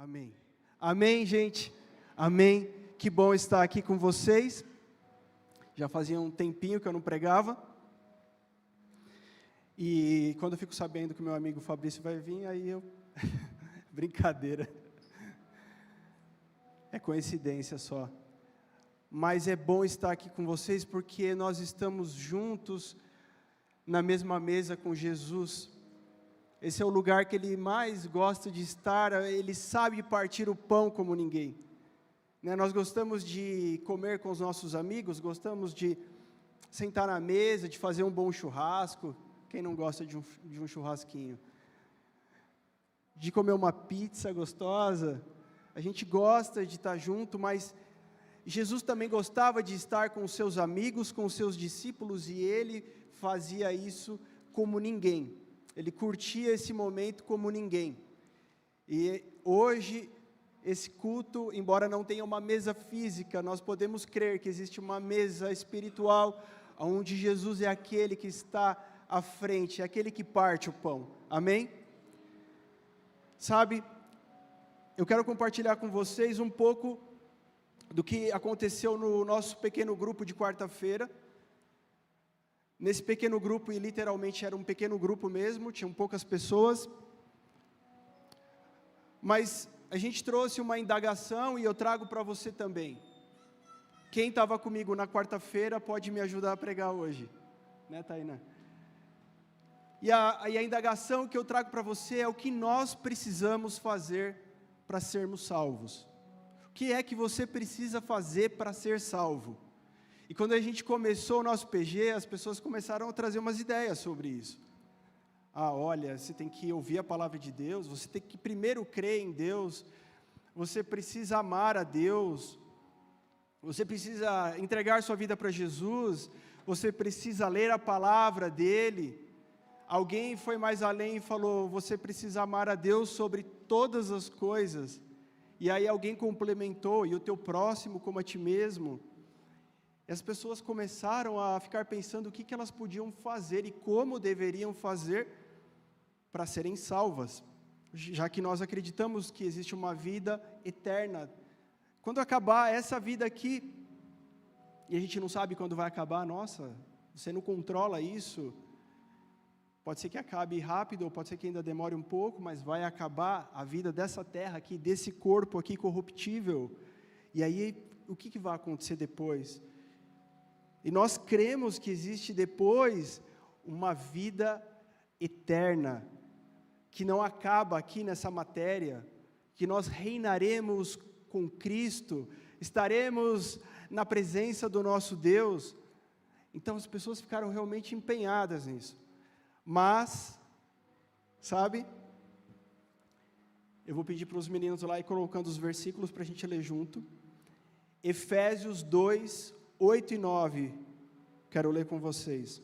Amém. Amém, gente. Amém. Que bom estar aqui com vocês. Já fazia um tempinho que eu não pregava. E quando eu fico sabendo que meu amigo Fabrício vai vir, aí eu... Brincadeira. É coincidência só. Mas é bom estar aqui com vocês porque nós estamos juntos na mesma mesa com Jesus. Esse é o lugar que Ele mais gosta de estar, Ele sabe partir o pão como ninguém. Nós gostamos de comer com os nossos amigos, gostamos de sentar na mesa, de fazer um bom churrasco. Quem não gosta de um churrasquinho? De comer uma pizza gostosa. A gente gosta de estar junto, mas Jesus também gostava de estar com os seus amigos, com os seus discípulos, e Ele fazia isso como ninguém. Ele curtia esse momento como ninguém. E hoje, esse culto, embora não tenha uma mesa física, nós podemos crer que existe uma mesa espiritual, onde Jesus é aquele que está à frente, é aquele que parte o pão. Amém? Sabe, eu quero compartilhar com vocês um pouco do que aconteceu no nosso pequeno grupo de quarta-feira. Nesse pequeno grupo, e literalmente era um pequeno grupo mesmo, tinham poucas pessoas, mas a gente trouxe uma indagação e eu trago para você também. Quem estava comigo na quarta-feira pode me ajudar a pregar hoje, né, Tainá? E a indagação que eu trago para você é o que nós precisamos fazer para sermos salvos. O que é que você precisa fazer para ser salvo? E quando a gente começou o nosso PG, as pessoas começaram a trazer umas ideias sobre isso. Olha, você tem que ouvir a palavra de Deus, você tem que primeiro crer em Deus, você precisa amar a Deus, você precisa entregar sua vida para Jesus, você precisa ler a palavra dEle. Alguém foi mais além e falou, você precisa amar a Deus sobre todas as coisas. E aí alguém complementou, e o teu próximo como a ti mesmo. E as pessoas começaram a ficar pensando o que elas podiam fazer e como deveriam fazer para serem salvas, já que nós acreditamos que existe uma vida eterna. Quando acabar essa vida aqui, e a gente não sabe quando vai acabar, nossa, você não controla isso, pode ser que acabe rápido, ou pode ser que ainda demore um pouco, mas vai acabar a vida dessa terra aqui, desse corpo aqui corruptível, e aí o que vai acontecer depois? E nós cremos que existe depois uma vida eterna, que não acaba aqui nessa matéria, que nós reinaremos com Cristo, estaremos na presença do nosso Deus. Então as pessoas ficaram realmente empenhadas nisso. Mas, sabe, eu vou pedir para os meninos lá ir colocando os versículos para a gente ler junto. Efésios 2, 8 e 9, quero ler com vocês.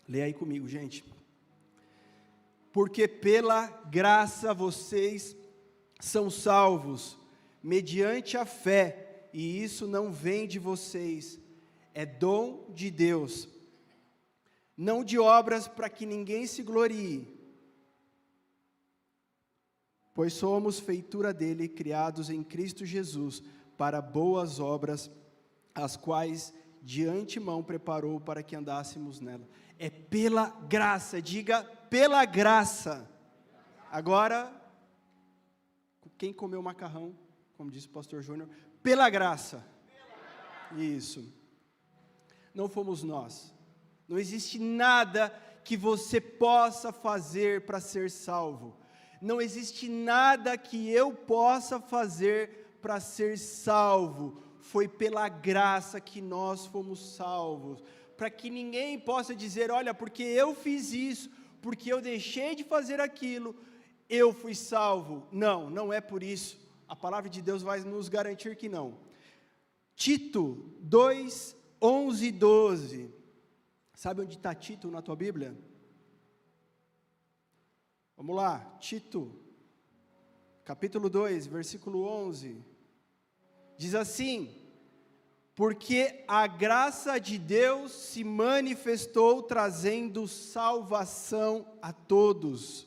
Lê aí comigo, gente. Porque pela graça vocês são salvos, mediante a fé, e isso não vem de vocês, é dom de Deus, não de obras para que ninguém se glorie, pois somos feitura dele, criados em Cristo Jesus, para boas obras, as quais de antemão preparou para que andássemos nela. É pela graça, diga, pela graça. Agora, quem comeu macarrão, como disse o pastor Júnior, pela graça. Isso. Não fomos nós. Não existe nada que você possa fazer para ser salvo. Não existe nada que eu possa fazer para ser salvo. Foi pela graça que nós fomos salvos. Para que ninguém possa dizer, olha, porque eu fiz isso, porque eu deixei de fazer aquilo, eu fui salvo. Não, não é por isso. A palavra de Deus vai nos garantir que não. Tito 2, 11 e 12. Sabe onde está Tito na tua Bíblia? Vamos lá, Tito, capítulo 2, versículo 11, diz assim, porque a graça de Deus se manifestou trazendo salvação a todos.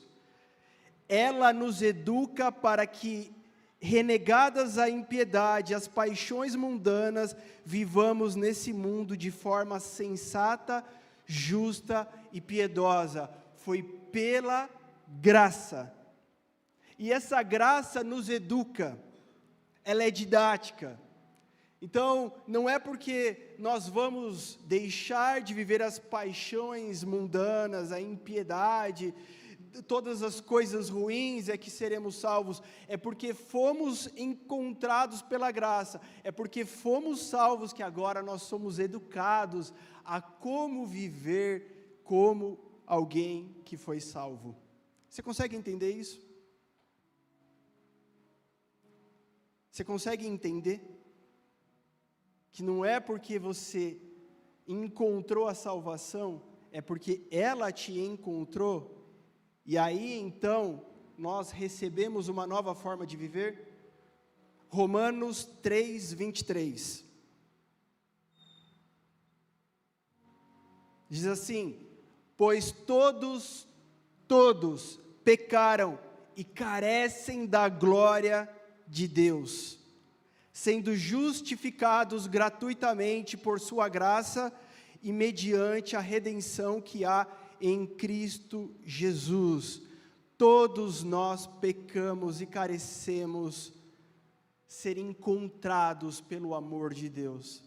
Ela nos educa para que, renegadas a impiedade, as paixões mundanas, vivamos nesse mundo de forma sensata, justa e piedosa. Foi pela graça. E essa graça nos educa, ela é didática. Então, não é porque nós vamos deixar de viver as paixões mundanas, a impiedade, todas as coisas ruins é que seremos salvos, é porque fomos encontrados pela graça, é porque fomos salvos que agora nós somos educados a como viver como alguém que foi salvo. Você consegue entender isso? Você consegue entender que não é porque você encontrou a salvação, é porque ela te encontrou, e aí então nós recebemos uma nova forma de viver? Romanos 3:23 diz assim: pois todos pecaram e carecem da glória de Deus, sendo justificados gratuitamente por sua graça e mediante a redenção que há em Cristo Jesus. Todos nós pecamos e carecemos ser encontrados pelo amor de Deus.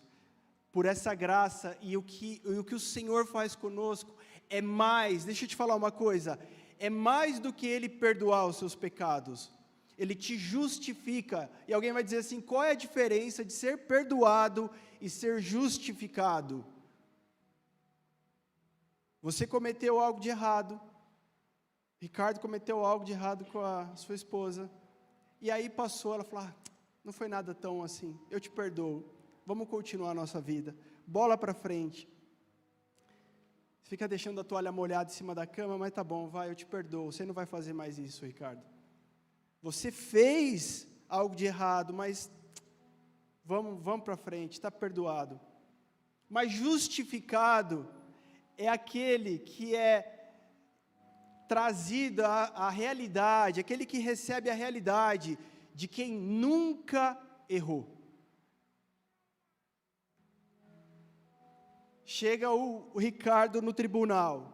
Por essa graça, e o que o Senhor faz conosco é mais, deixa eu te falar uma coisa, é mais do que Ele perdoar os seus pecados. Ele te justifica. E alguém vai dizer assim: qual é a diferença de ser perdoado e ser justificado? Você cometeu algo de errado, Ricardo cometeu algo de errado com a sua esposa, e aí passou, ela falou: não foi nada tão assim, eu te perdoo, vamos continuar a nossa vida, bola para frente. Fica deixando a toalha molhada em cima da cama, mas tá bom, vai, eu te perdoo, você não vai fazer mais isso, Ricardo. Você fez algo de errado, mas vamos para frente, está perdoado. Mas justificado é aquele que é trazido à realidade, aquele que recebe a realidade de quem nunca errou. Chega o Ricardo no tribunal,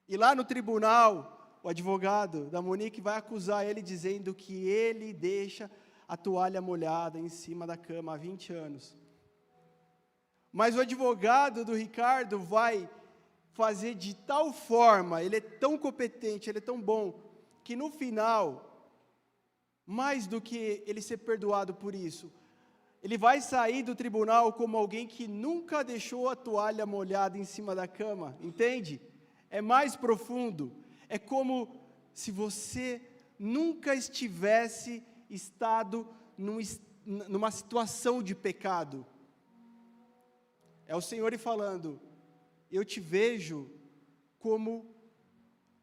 e lá no tribunal, o advogado da Monique vai acusar ele dizendo que ele deixa a toalha molhada em cima da cama há 20 anos. Mas o advogado do Ricardo vai fazer de tal forma, ele é tão competente, ele é tão bom, que no final, mais do que ele ser perdoado por isso, ele vai sair do tribunal como alguém que nunca deixou a toalha molhada em cima da cama, entende? É mais profundo. É como se você nunca estivesse estado numa situação de pecado. É o Senhor falando: eu te vejo como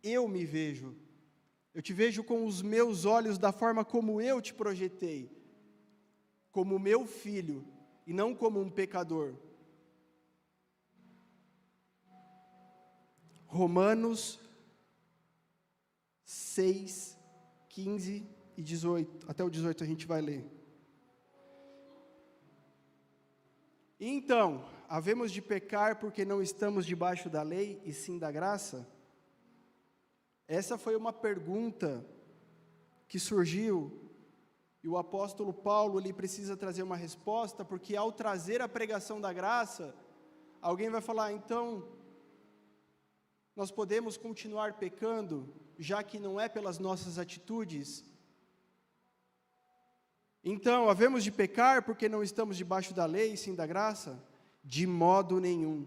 eu me vejo. Eu te vejo com os meus olhos da forma como eu te projetei. Como meu filho e não como um pecador. Romanos 6, 15 e 18, até o 18 a gente vai ler. Então, havemos de pecar porque não estamos debaixo da lei, e sim da graça? Essa foi uma pergunta que surgiu, e o apóstolo Paulo, ele precisa trazer uma resposta, porque ao trazer a pregação da graça, alguém vai falar: então, nós podemos continuar pecando, já que não é pelas nossas atitudes? Então, havemos de pecar porque não estamos debaixo da lei, sim da graça? De modo nenhum.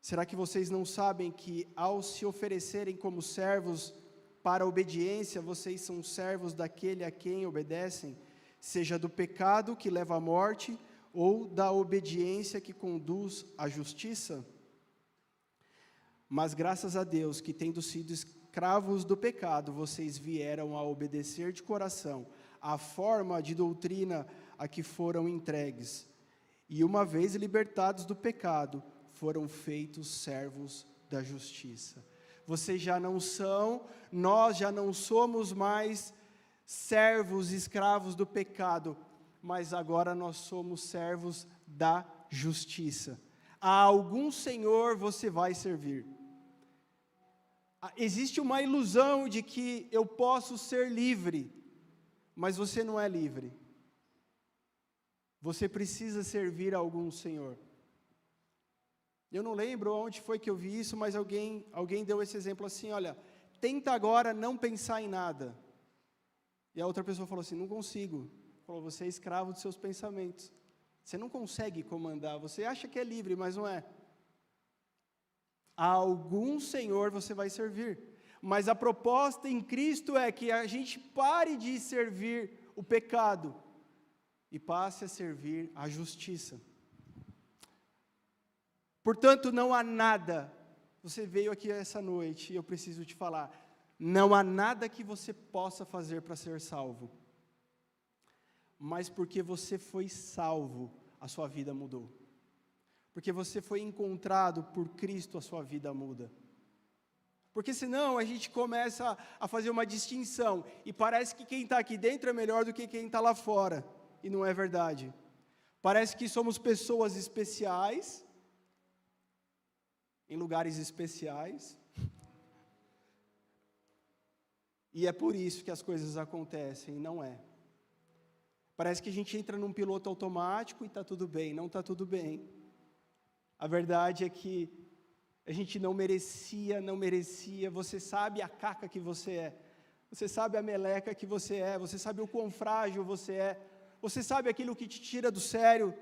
Será que vocês não sabem que, ao se oferecerem como servos para a obediência, vocês são servos daquele a quem obedecem, seja do pecado que leva à morte, ou da obediência que conduz à justiça? Mas graças a Deus que, tendo sido escravos do pecado, vocês vieram a obedecer de coração a forma de doutrina a que foram entregues. E uma vez libertados do pecado, foram feitos servos da justiça. Vocês já não são, nós já não somos mais servos, escravos do pecado, mas agora nós somos servos da justiça. A algum Senhor você vai servir. Existe uma ilusão de que eu posso ser livre, mas você não é livre. Você precisa servir a algum Senhor. Eu não lembro onde foi que eu vi isso, mas alguém deu esse exemplo assim, olha, tenta agora não pensar em nada. E a outra pessoa falou assim, não consigo. Falou, você é escravo dos seus pensamentos. Você não consegue comandar, você acha que é livre, mas não é. A algum Senhor você vai servir. Mas a proposta em Cristo é que a gente pare de servir o pecado e passe a servir a justiça. Portanto, não há nada, você veio aqui essa noite e eu preciso te falar, não há nada que você possa fazer para ser salvo. Mas porque você foi salvo, a sua vida mudou. Porque você foi encontrado por Cristo, a sua vida muda. Porque senão a gente começa a fazer uma distinção, e parece que quem está aqui dentro é melhor do que quem está lá fora, e não é verdade. Parece que somos pessoas especiais, em lugares especiais, e é por isso que as coisas acontecem, e não é. Parece que a gente entra num piloto automático e está tudo bem, não está tudo bem. A verdade é que a gente não merecia, você sabe a caca que você é, você sabe a meleca que você é, você sabe o quão frágil você é, você sabe aquilo que te tira do sério,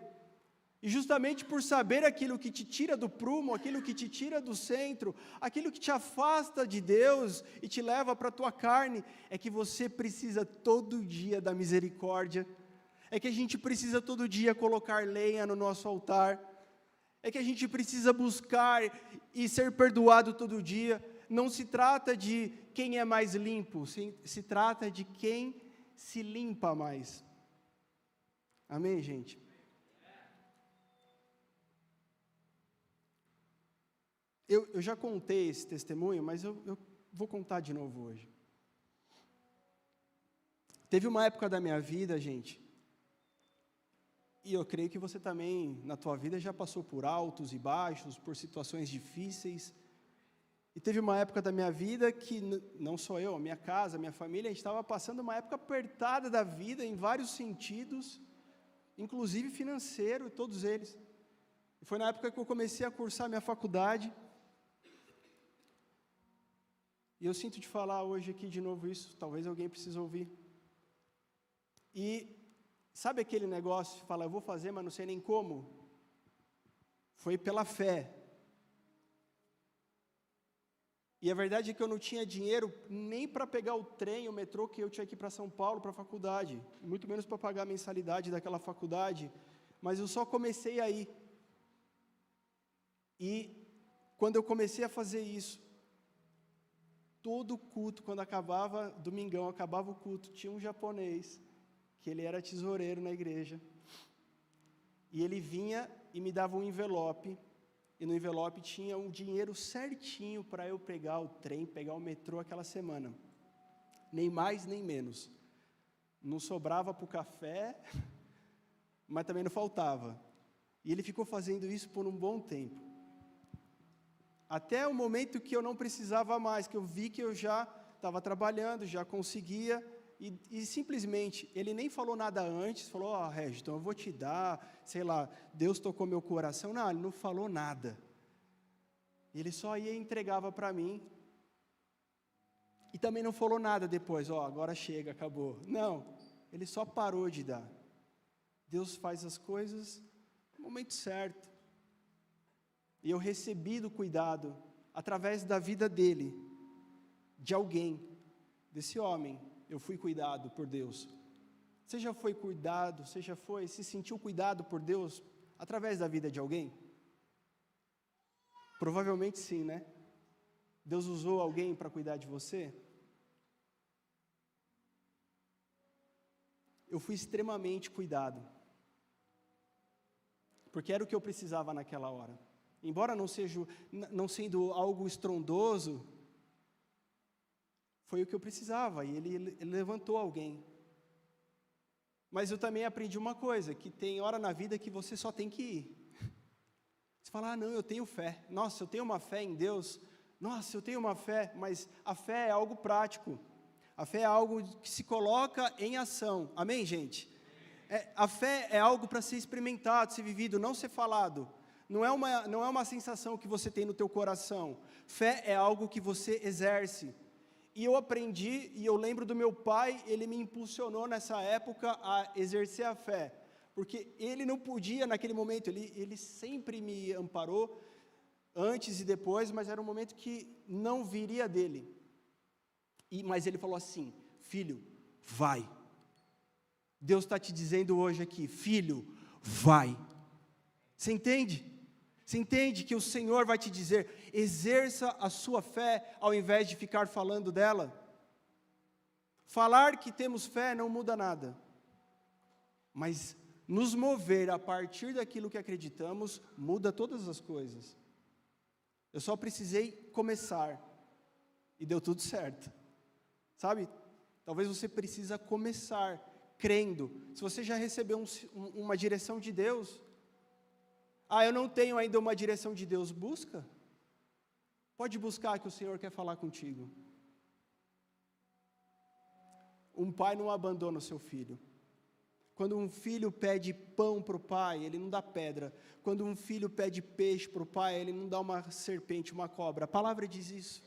e justamente por saber aquilo que te tira do prumo, aquilo que te tira do centro, aquilo que te afasta de Deus e te leva para a tua carne, é que você precisa todo dia da misericórdia, é que a gente precisa todo dia colocar lenha no nosso altar, é que a gente precisa buscar e ser perdoado todo dia. Não se trata de quem é mais limpo, se trata de quem se limpa mais. Amém, gente? Eu já contei esse testemunho, mas eu vou contar de novo hoje. Teve uma época da minha vida, gente, e eu creio que você também, na tua vida, já passou por altos e baixos, por situações difíceis. E teve uma época da minha vida que, não só eu, a minha casa, a minha família, a gente estava passando uma época apertada da vida, em vários sentidos, inclusive financeiro, todos eles. E foi na época que eu comecei a cursar minha faculdade. E eu sinto de falar hoje aqui de novo isso, talvez alguém precise ouvir. E sabe aquele negócio, fala, eu vou fazer, mas não sei nem como? Foi pela fé. E a verdade é que eu não tinha dinheiro nem para pegar o trem, o metrô que eu tinha que ir para São Paulo, para a faculdade, muito menos para pagar a mensalidade daquela faculdade, mas eu só comecei aí. E quando eu comecei a fazer isso, todo culto, quando acabava, domingão, acabava o culto, tinha um japonês, que ele era tesoureiro na igreja, e ele vinha e me dava um envelope, e no envelope tinha um dinheiro certinho para eu pegar o trem, pegar o metrô aquela semana, nem mais nem menos, não sobrava para o café, mas também não faltava, e ele ficou fazendo isso por um bom tempo, até o momento que eu não precisava mais, que eu vi que eu já estava trabalhando, já conseguia, e simplesmente, ele nem falou nada antes, falou, Régis, então eu vou te dar, sei lá, Deus tocou meu coração, não, ele não falou nada, ele só ia e entregava para mim, e também não falou nada depois, agora chega, acabou, não, ele só parou de dar, Deus faz as coisas no momento certo, e eu recebi do cuidado, através da vida dele, de alguém, desse homem, eu fui cuidado por Deus. Você já foi cuidado, se sentiu cuidado por Deus, através da vida de alguém? Provavelmente sim, né? Deus usou alguém para cuidar de você? Eu fui extremamente cuidado. porque era o que eu precisava naquela hora. Embora não sendo algo estrondoso, foi o que eu precisava, e ele levantou alguém. Mas eu também aprendi uma coisa, que tem hora na vida que você só tem que ir. Você fala, não, eu tenho fé. Nossa, eu tenho uma fé em Deus. Nossa, eu tenho uma fé, mas a fé é algo prático. A fé é algo que se coloca em ação. Amém, gente? A fé é algo para ser experimentado, ser vivido, não ser falado. Não é uma sensação que você tem no teu coração. Fé é algo que você exerce. E eu aprendi, e eu lembro do meu pai, ele me impulsionou nessa época a exercer a fé. Porque ele não podia naquele momento, ele sempre me amparou, antes e depois, mas era um momento que não viria dele. Mas ele falou assim, filho, vai. Deus está te dizendo hoje aqui, filho, vai. Você entende? Você entende que o Senhor vai te dizer, exerça a sua fé, ao invés de ficar falando dela? Falar que temos fé não muda nada. Mas nos mover a partir daquilo que acreditamos, muda todas as coisas. Eu só precisei começar, e deu tudo certo. Sabe? Talvez você precisa começar crendo. Se você já recebeu uma direção de Deus, eu não tenho ainda uma direção de Deus, busca. Pode buscar que o Senhor quer falar contigo. Um pai não abandona o seu filho. Quando um filho pede pão para o pai, ele não dá pedra. Quando um filho pede peixe para o pai, ele não dá uma serpente, uma cobra. A palavra diz isso.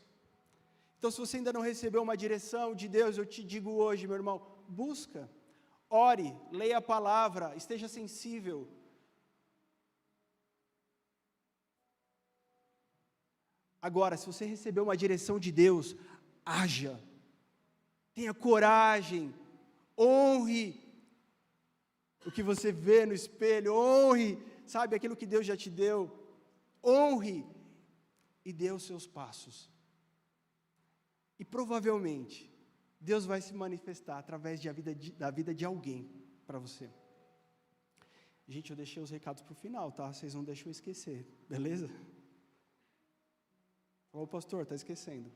Então, se você ainda não recebeu uma direção de Deus, eu te digo hoje, meu irmão, busca, ore, leia a palavra, esteja sensível. Agora, se você recebeu uma direção de Deus, haja, tenha coragem, honre o que você vê no espelho, honre, sabe, aquilo que Deus já te deu, honre e dê os seus passos. E provavelmente, Deus vai se manifestar através da vida de alguém para você. Gente, eu deixei os recados para o final, tá? Vocês não deixam eu esquecer, beleza? Ô pastor, está esquecendo.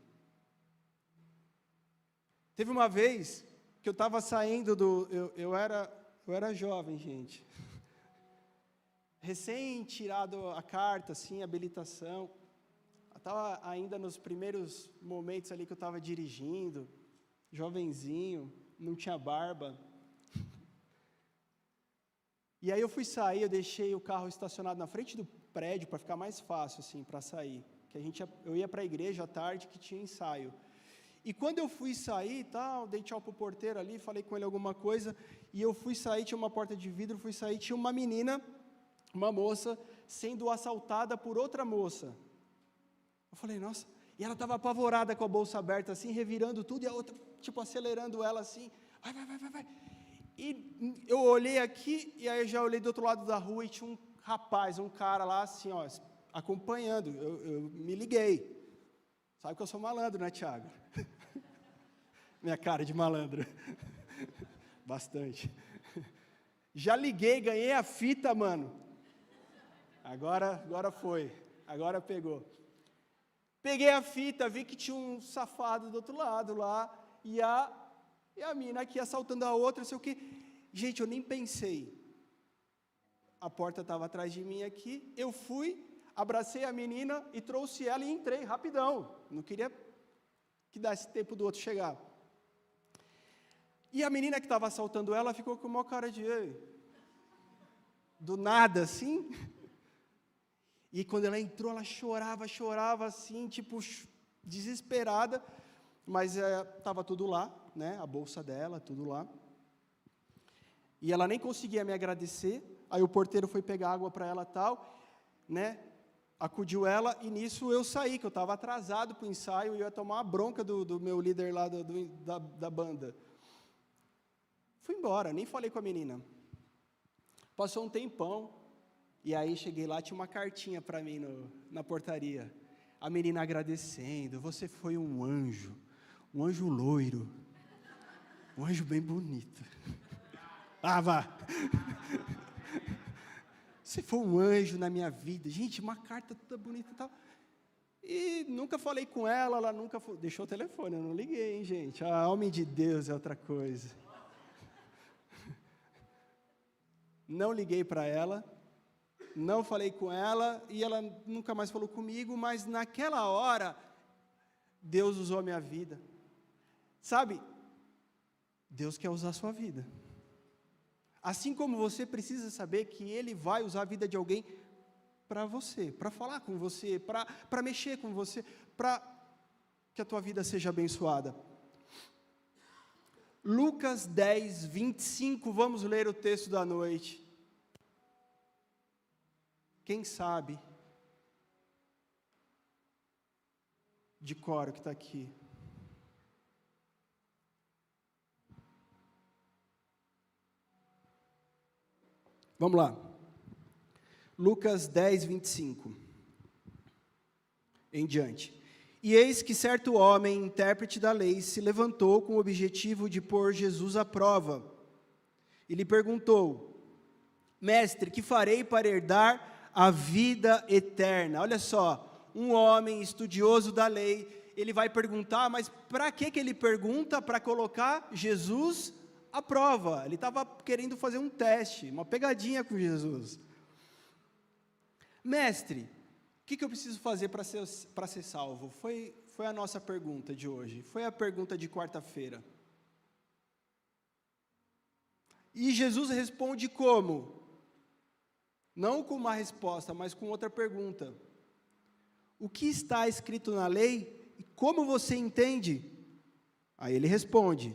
Teve uma vez que eu estava saindo eu era jovem, gente. Recém tirado a carta, assim, habilitação. Eu estava ainda nos primeiros momentos ali que eu estava dirigindo, jovenzinho, não tinha barba. E aí eu fui sair, eu deixei o carro estacionado na frente do prédio para ficar mais fácil, assim, para sair. Que eu ia para a igreja à tarde que tinha ensaio. E quando eu fui sair e tal, dei tchau pro porteiro ali, falei com ele alguma coisa, e eu fui sair, tinha uma porta de vidro, fui sair, tinha uma menina, uma moça, sendo assaltada por outra moça. Eu falei, nossa, e ela estava apavorada com a bolsa aberta assim, revirando tudo, e a outra, tipo, acelerando ela assim, vai. E eu olhei aqui, e aí eu já olhei do outro lado da rua, e tinha um rapaz, um cara lá assim, ó, acompanhando, eu me liguei. Sabe que eu sou malandro, né, Thiago? Minha cara de malandro. Bastante. Já liguei, ganhei a fita, mano. Agora foi. Agora pegou. Peguei a fita, vi que tinha um safado do outro lado lá, e a mina aqui assaltando a outra, não sei o quê. Gente, eu nem pensei. A porta estava atrás de mim aqui, eu fui, abracei a menina e trouxe ela e entrei rapidão. Não queria que desse tempo do outro chegar. E a menina que estava assaltando ela ficou com uma cara de... Ei. Do nada, assim. E quando ela entrou, ela chorava assim, tipo, desesperada. Mas estava tudo lá, né? A bolsa dela, tudo lá. E ela nem conseguia me agradecer. Aí o porteiro foi pegar água para ela e tal, né? Acudiu ela, e nisso eu saí, que eu estava atrasado para o ensaio, e eu ia tomar uma bronca do meu líder lá da banda. Fui embora, nem falei com a menina. Passou um tempão, e aí cheguei lá, tinha uma cartinha para mim na portaria. A menina agradecendo, você foi um anjo loiro, um anjo bem bonito. Vá. Você foi um anjo na minha vida. Gente, uma carta toda bonita e tal. E nunca falei com ela nunca deixou o telefone, eu não liguei, hein, gente. Homem de Deus é outra coisa. Não liguei para ela, não falei com ela, e ela nunca mais falou comigo, mas naquela hora, Deus usou a minha vida. Sabe, Deus quer usar a sua vida. Assim como você precisa saber que Ele vai usar a vida de alguém para você, para falar com você, para mexer com você, para que a tua vida seja abençoada. Lucas 10, 25, vamos ler o texto da noite. Quem sabe de cor o que está aqui? Vamos lá. Lucas 10, 25. Em diante. E eis que certo homem, intérprete da lei, se levantou com o objetivo de pôr Jesus à prova. E lhe perguntou: Mestre, que farei para herdar a vida eterna? Olha só, um homem estudioso da lei, ele vai perguntar, mas para que ele pergunta? Para colocar Jesus à prova. Ele estava querendo fazer um teste, uma pegadinha com Jesus. Mestre, o que eu preciso fazer para ser salvo? Foi a nossa pergunta de hoje, foi a pergunta de quarta-feira. E Jesus responde como? Não com uma resposta, mas com outra pergunta. O que está escrito na lei e como você entende? Aí ele responde: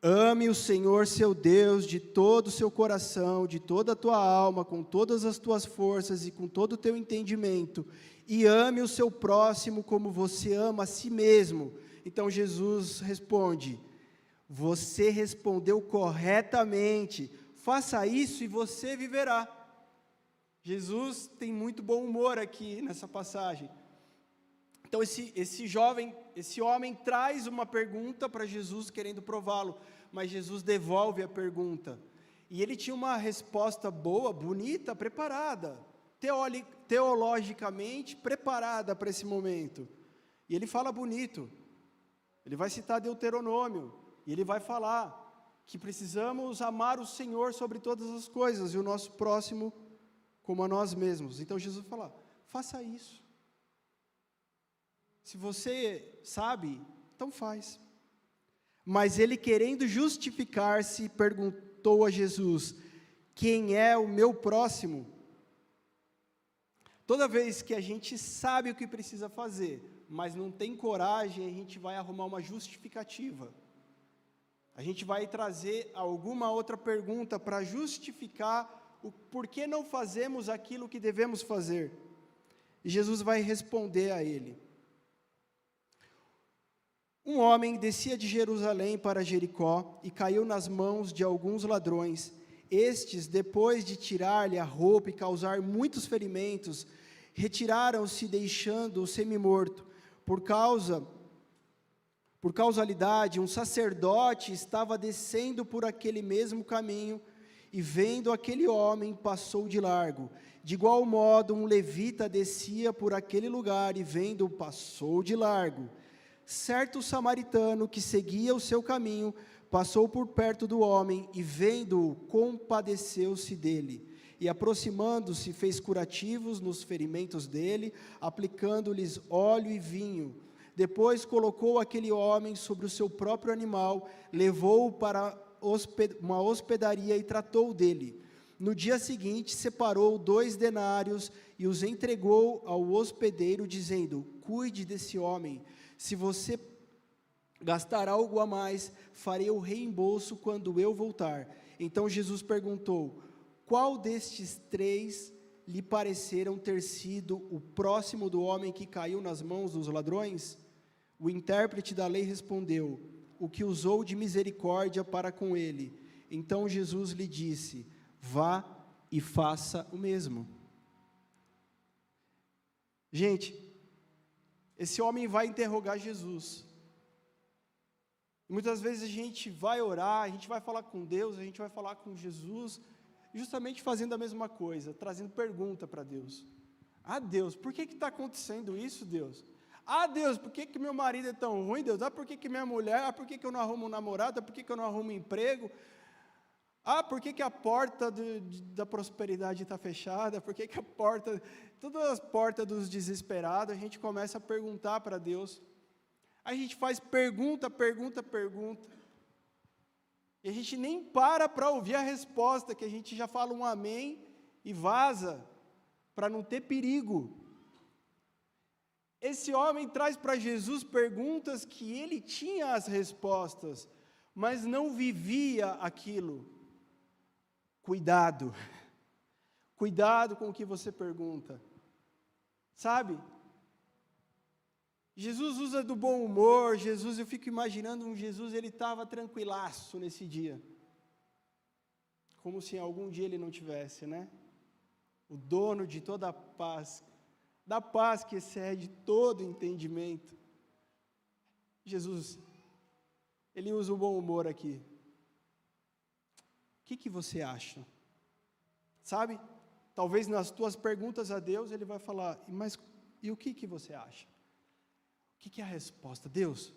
ame o Senhor seu Deus de todo o seu coração, de toda a tua alma, com todas as tuas forças e com todo o teu entendimento, e ame o seu próximo como você ama a si mesmo. Então Jesus responde: você respondeu corretamente, faça isso e você viverá. Jesus tem muito bom humor aqui nessa passagem. Então esse homem traz uma pergunta para Jesus querendo prová-lo, mas Jesus devolve a pergunta. E ele tinha uma resposta boa, bonita, preparada, teologicamente preparada para esse momento. E ele fala bonito. Ele vai citar Deuteronômio, e ele vai falar que precisamos amar o Senhor sobre todas as coisas, e o nosso próximo como a nós mesmos. Então Jesus fala: faça isso. Se você sabe, então faz. Mas ele, querendo justificar-se, perguntou a Jesus: quem é o meu próximo? Toda vez que a gente sabe o que precisa fazer, mas não tem coragem, a gente vai arrumar uma justificativa. A gente vai trazer alguma outra pergunta para justificar o porquê não fazemos aquilo que devemos fazer. E Jesus vai responder a ele. Um homem descia de Jerusalém para Jericó e caiu nas mãos de alguns ladrões. Estes, depois de tirar-lhe a roupa e causar muitos ferimentos, retiraram-se, deixando-o semi-morto. Por causalidade, um sacerdote estava descendo por aquele mesmo caminho e, vendo aquele homem, passou de largo. De igual modo, um levita descia por aquele lugar e, vendo-o, passou de largo. Certo samaritano que seguia o seu caminho, passou por perto do homem e, vendo-o, compadeceu-se dele. E, aproximando-se, fez curativos nos ferimentos dele, aplicando-lhes óleo e vinho. Depois colocou aquele homem sobre o seu próprio animal, levou-o para uma hospedaria e tratou dele. No dia seguinte, separou 2 denários e os entregou ao hospedeiro, dizendo: cuide desse homem. Se você gastar algo a mais, farei o reembolso quando eu voltar. Então Jesus perguntou: qual destes 3 lhe pareceram ter sido o próximo do homem que caiu nas mãos dos ladrões? O intérprete da lei respondeu: o que usou de misericórdia para com ele. Então Jesus lhe disse: vá e faça o mesmo. Gente, esse homem vai interrogar Jesus. Muitas vezes a gente vai orar, a gente vai falar com Deus, a gente vai falar com Jesus, justamente fazendo a mesma coisa, trazendo pergunta para Deus. Ah, Deus, por que está acontecendo isso, Deus? Ah, Deus, por que meu marido é tão ruim, Deus? Ah, por que minha mulher? Ah, por que eu não arrumo um namorado? Ah, por que eu não arrumo um emprego? Ah, por que a porta da prosperidade está fechada? Por que a porta, todas as portas dos desesperados, a gente começa a perguntar para Deus. A gente faz pergunta, e a gente nem para ouvir a resposta, que a gente já fala um amém e vaza, para não ter perigo. Esse homem traz para Jesus perguntas que ele tinha as respostas, mas não vivia aquilo. Cuidado com o que você pergunta, sabe? Jesus usa do bom humor, eu fico imaginando um Jesus, ele estava tranquilaço nesse dia, como se algum dia ele não tivesse, né? O dono de toda a paz, da paz que excede todo entendimento. Jesus, ele usa o bom humor aqui. O que você acha? Sabe? Talvez nas tuas perguntas a Deus, ele vai falar, mas e o que você acha? O que é a resposta? Deus,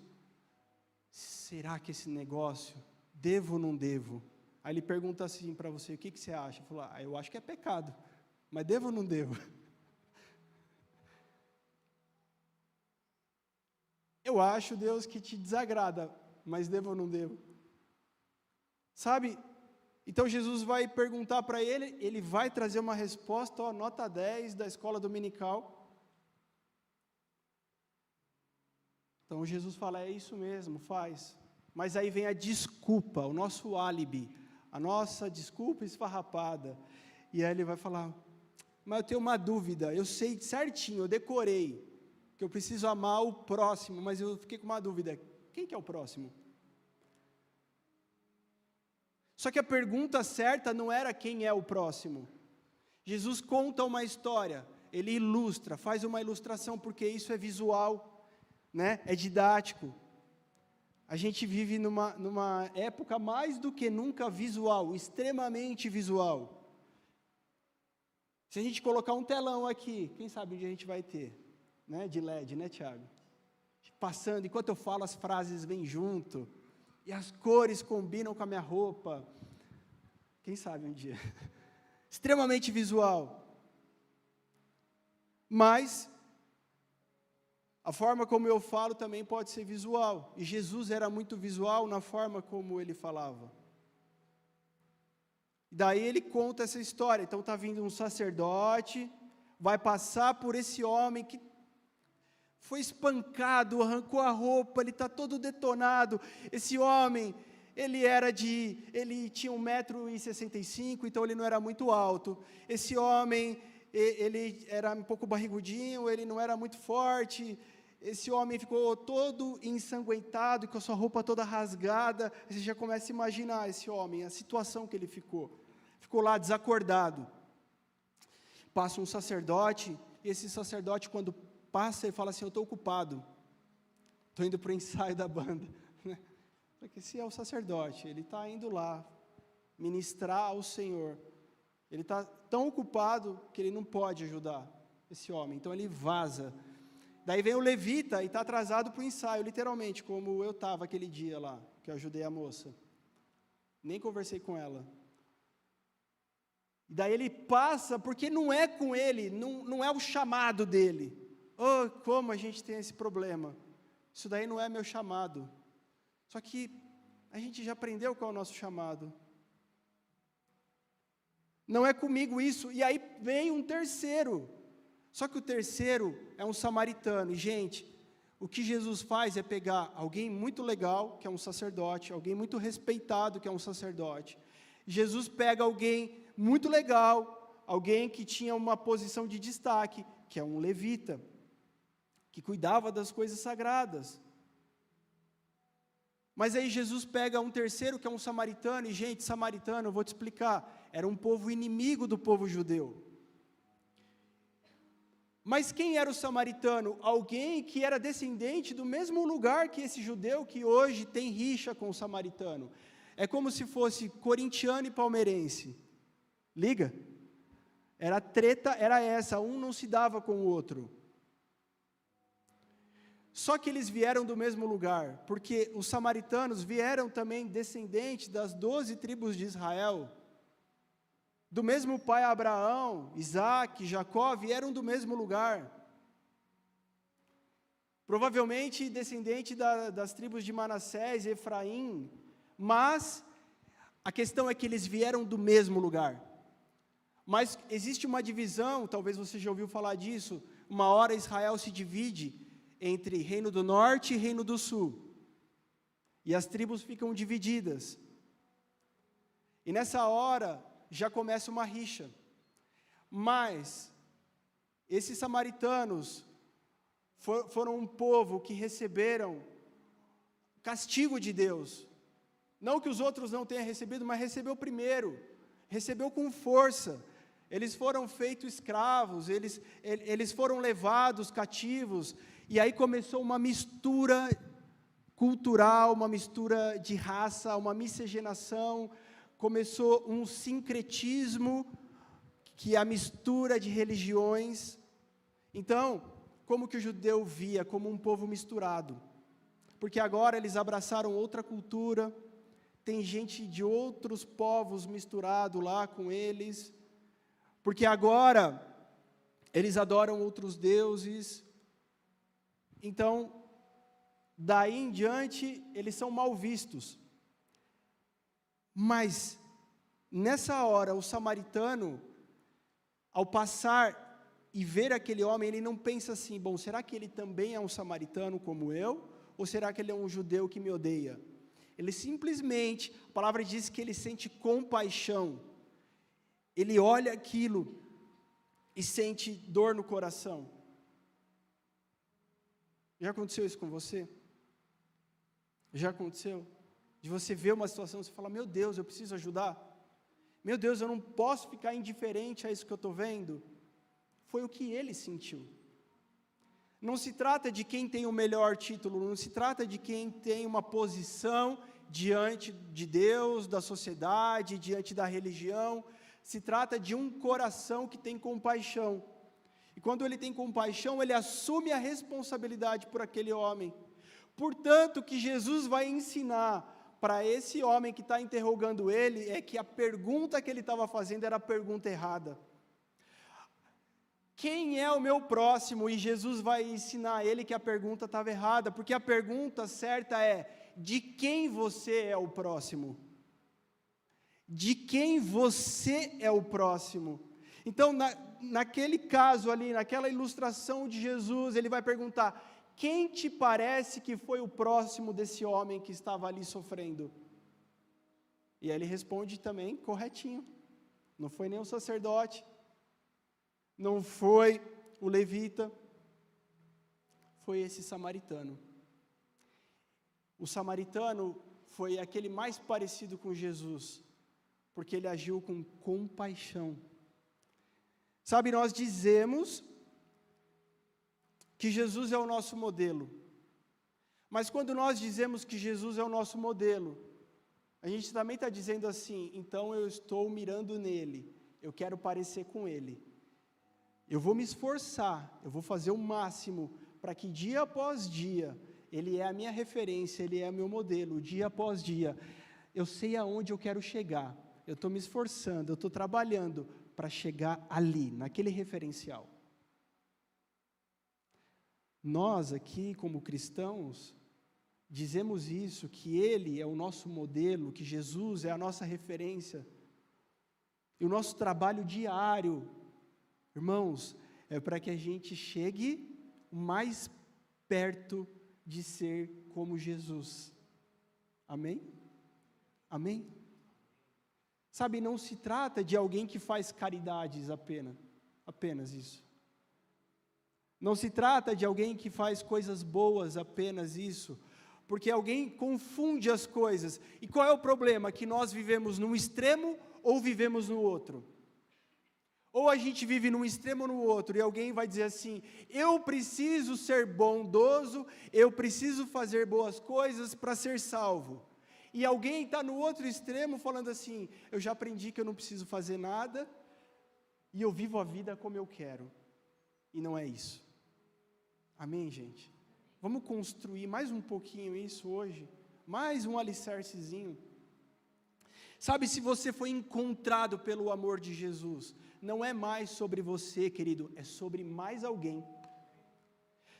será que esse negócio, devo ou não devo? Aí ele pergunta assim para você, o que você acha? Fala, eu acho que é pecado, mas devo ou não devo? Eu acho, Deus, que te desagrada, mas devo ou não devo? Sabe? Então Jesus vai perguntar para ele, ele vai trazer uma resposta, ó, nota 10 da escola dominical. Então Jesus fala, é isso mesmo, faz. Mas aí vem a desculpa, o nosso álibi, a nossa desculpa esfarrapada. E aí ele vai falar, mas eu tenho uma dúvida, eu sei certinho, eu decorei, que eu preciso amar o próximo, mas eu fiquei com uma dúvida, quem que é o próximo? Só que a pergunta certa não era quem é o próximo. Jesus conta uma história, ele ilustra, faz uma ilustração, porque isso é visual, né? É didático. A gente vive numa época mais do que nunca visual, extremamente visual. Se a gente colocar um telão aqui, quem sabe onde a gente vai ter, né? De LED, né, Tiago? Passando, enquanto eu falo, as frases vêm junto, e as cores combinam com a minha roupa. Quem sabe um dia? Extremamente visual. Mas a forma como eu falo também pode ser visual. E Jesus era muito visual na forma como ele falava. Daí ele conta essa história. Então está vindo um sacerdote, vai passar por esse homem que foi espancado, arrancou a roupa, ele está todo detonado. Esse homem, ele tinha 1,65 m, então ele não era muito alto. Esse homem, ele era um pouco barrigudinho, ele não era muito forte. Esse homem ficou todo ensanguentado, com a sua roupa toda rasgada. Você já começa a imaginar esse homem, a situação que ele ficou. Ficou lá desacordado. Passa um sacerdote, e esse sacerdote, quando passa e fala assim, eu estou ocupado, estou indo para o ensaio da banda, né? Porque se é o sacerdote, ele está indo lá, ministrar ao Senhor, ele está tão ocupado, que ele não pode ajudar esse homem, então ele vaza. Daí vem o levita, e está atrasado para o ensaio, literalmente, como eu estava aquele dia lá, que eu ajudei a moça, nem conversei com ela. Daí ele passa, porque não é com ele, não é o chamado dele. Oh, como a gente tem esse problema. Isso daí não é meu chamado. Só que a gente já aprendeu qual é o nosso chamado. Não é comigo isso. E aí vem um terceiro. Só que o terceiro é um samaritano. E, gente, o que Jesus faz é pegar alguém muito legal, que é um sacerdote, alguém muito respeitado, que é um sacerdote. Jesus pega alguém muito legal, alguém que tinha uma posição de destaque, que é um levita, que cuidava das coisas sagradas. Mas aí Jesus pega um terceiro, que é um samaritano, e gente, samaritano, eu vou te explicar, era um povo inimigo do povo judeu. Mas quem era o samaritano? Alguém que era descendente do mesmo lugar que esse judeu, que hoje tem rixa com o samaritano. É como se fosse corintiano e palmeirense. Liga? A treta era essa, um não se dava com o outro. Só que eles vieram do mesmo lugar, porque os samaritanos vieram também descendentes das 12 tribos de Israel. Do mesmo pai Abraão, Isaac, Jacó, vieram do mesmo lugar. Provavelmente descendente das tribos de Manassés e Efraim, mas a questão é que eles vieram do mesmo lugar. Mas existe uma divisão, talvez você já ouviu falar disso, uma hora Israel se divide entre Reino do Norte e Reino do Sul. E as tribos ficam divididas. E nessa hora já começa uma rixa. Mas esses samaritanos foram um povo que receberam castigo de Deus. Não que os outros não tenham recebido, mas recebeu primeiro. Recebeu com força. Eles foram feitos escravos, eles foram levados cativos, e aí começou uma mistura cultural, uma mistura de raça, uma miscigenação, começou um sincretismo, que é a mistura de religiões. Então, como que o judeu via? Como um povo misturado, porque agora eles abraçaram outra cultura, tem gente de outros povos misturado lá com eles, porque agora eles adoram outros deuses. Então, daí em diante, eles são mal vistos. Mas, nessa hora, o samaritano, ao passar e ver aquele homem, ele não pensa assim, bom, será que ele também é um samaritano como eu? Ou será que ele é um judeu que me odeia? Ele simplesmente, a palavra diz que ele sente compaixão. Ele olha aquilo e sente dor no coração. Já aconteceu isso com você? Já aconteceu? De você ver uma situação e você fala, meu Deus, eu preciso ajudar. Meu Deus, eu não posso ficar indiferente a isso que eu estou vendo. Foi o que ele sentiu. Não se trata de quem tem o melhor título, não se trata de quem tem uma posição diante de Deus, da sociedade, diante da religião. Se trata de um coração que tem compaixão. E quando ele tem compaixão, ele assume a responsabilidade por aquele homem. Portanto, o que Jesus vai ensinar para esse homem que está interrogando ele, é que a pergunta que ele estava fazendo era a pergunta errada. Quem é o meu próximo? E Jesus vai ensinar a ele que a pergunta estava errada, porque a pergunta certa é, de quem você é o próximo? De quem você é o próximo? Então, naquele caso ali, naquela ilustração de Jesus, ele vai perguntar, quem te parece que foi o próximo desse homem que estava ali sofrendo? E aí ele responde também corretinho, não foi nem o sacerdote, não foi o levita, foi esse samaritano. O samaritano foi aquele mais parecido com Jesus, porque ele agiu com compaixão. Sabe, nós dizemos que Jesus é o nosso modelo, mas quando nós dizemos que Jesus é o nosso modelo, a gente também está dizendo assim, então eu estou mirando nele, eu quero parecer com ele, eu vou me esforçar, eu vou fazer o máximo, para que dia após dia, ele é a minha referência, ele é o meu modelo, dia após dia, eu sei aonde eu quero chegar, eu estou me esforçando, eu estou trabalhando para chegar ali, naquele referencial. Nós aqui, como cristãos, dizemos isso, que Ele é o nosso modelo, que Jesus é a nossa referência, e o nosso trabalho diário, irmãos, é para que a gente chegue mais perto de ser como Jesus. Amém? Amém? Sabe, não se trata de alguém que faz caridades apenas isso. Não se trata de alguém que faz coisas boas, apenas isso, porque alguém confunde as coisas. E qual é o problema? Que nós vivemos num extremo ou vivemos no outro. Ou a gente vive num extremo ou no outro, e alguém vai dizer assim, eu preciso ser bondoso, eu preciso fazer boas coisas para ser salvo. E alguém está no outro extremo falando assim, eu já aprendi que eu não preciso fazer nada, e eu vivo a vida como eu quero. E não é isso. Amém, gente? Vamos construir mais um pouquinho isso hoje, mais um alicercezinho. Sabe, se você foi encontrado pelo amor de Jesus, não é mais sobre você, querido, é sobre mais alguém.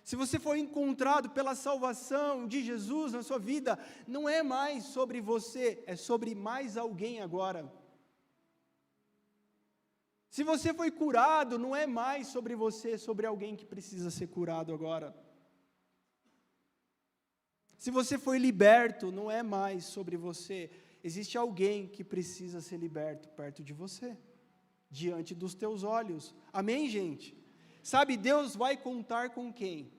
Se você foi encontrado pela salvação de Jesus na sua vida, não é mais sobre você, é sobre mais alguém agora. Se você foi curado, não é mais sobre você, é sobre alguém que precisa ser curado agora. Se você foi liberto, não é mais sobre você, existe alguém que precisa ser liberto perto de você, diante dos teus olhos. Amém, gente? Sabe, Deus vai contar com quem?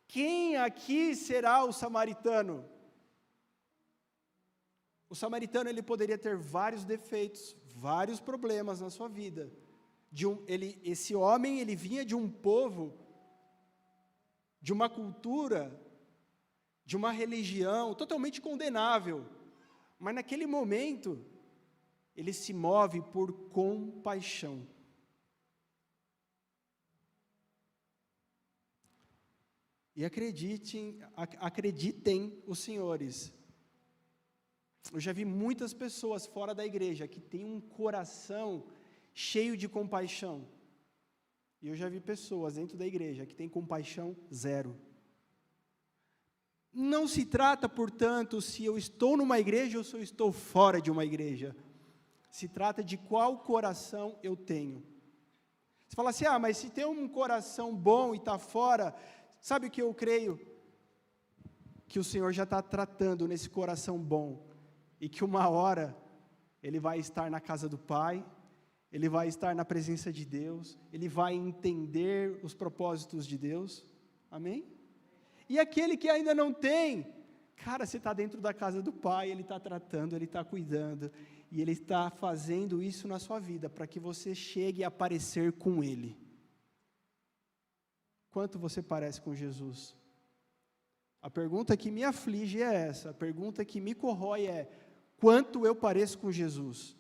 Quem aqui será o samaritano? O samaritano, ele poderia ter vários defeitos, vários problemas na sua vida. Esse homem, ele vinha de um povo, de uma cultura, de uma religião totalmente condenável. Mas naquele momento, ele se move por compaixão. E acreditem os senhores, eu já vi muitas pessoas fora da igreja que têm um coração cheio de compaixão. E eu já vi pessoas dentro da igreja que têm compaixão zero. Não se trata, portanto, se eu estou numa igreja ou se eu estou fora de uma igreja. Se trata de qual coração eu tenho. Você fala assim, mas se tem um coração bom e está fora, sabe o que eu creio? Que o Senhor já está tratando nesse coração bom, e que uma hora, ele vai estar na casa do Pai, ele vai estar na presença de Deus, ele vai entender os propósitos de Deus, amém? E aquele que ainda não tem, cara, você está dentro da casa do Pai, ele está tratando, ele está cuidando, e ele está fazendo isso na sua vida, para que você chegue a parecer com ele. Quanto você parece com Jesus? A pergunta que me aflige é essa, a pergunta que me corrói é, quanto eu pareço com Jesus?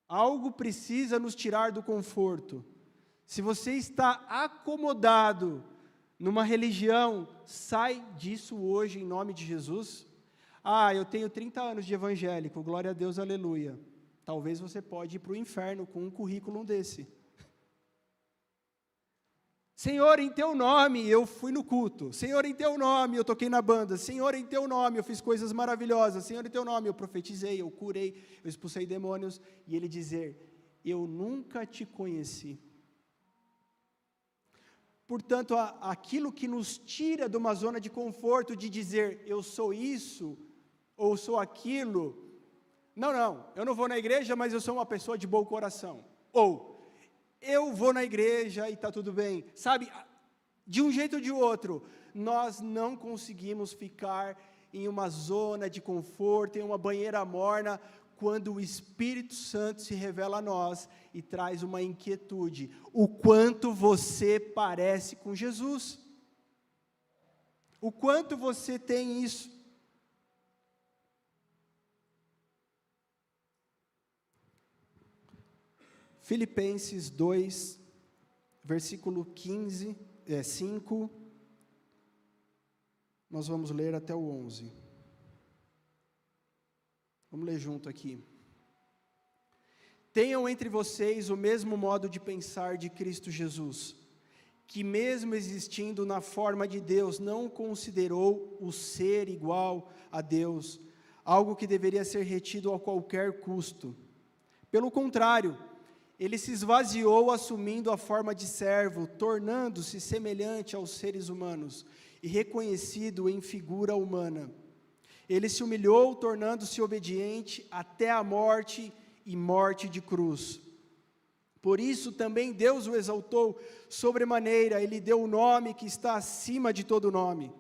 Algo precisa nos tirar do conforto. Se você está acomodado numa religião, sai disso hoje em nome de Jesus. Eu tenho 30 anos de evangélico, glória a Deus, aleluia. Talvez você pode ir para o inferno com um currículo desse. Senhor, em teu nome eu fui no culto. Senhor, em teu nome eu toquei na banda. Senhor, em teu nome eu fiz coisas maravilhosas. Senhor, em teu nome eu profetizei, eu curei, eu expulsei demônios. E ele dizer, eu nunca te conheci. Portanto, aquilo que nos tira de uma zona de conforto, de dizer, eu sou isso, ou sou aquilo. Não, eu não vou na igreja, mas eu sou uma pessoa de bom coração. Ou, eu vou na igreja e está tudo bem. Sabe, de um jeito ou de outro, nós não conseguimos ficar em uma zona de conforto, em uma banheira morna, quando o Espírito Santo se revela a nós e traz uma inquietude. O quanto você parece com Jesus. O quanto você tem isso. Filipenses 2, versículo 5, nós vamos ler até o 11. Vamos ler junto aqui. Tenham entre vocês o mesmo modo de pensar de Cristo Jesus, que mesmo existindo na forma de Deus, não considerou o ser igual a Deus, algo que deveria ser retido a qualquer custo. Pelo contrário, ele se esvaziou assumindo a forma de servo, tornando-se semelhante aos seres humanos e reconhecido em figura humana. Ele se humilhou, tornando-se obediente até a morte e morte de cruz. Por isso também Deus o exaltou sobremaneira, ele deu o nome que está acima de todo nome,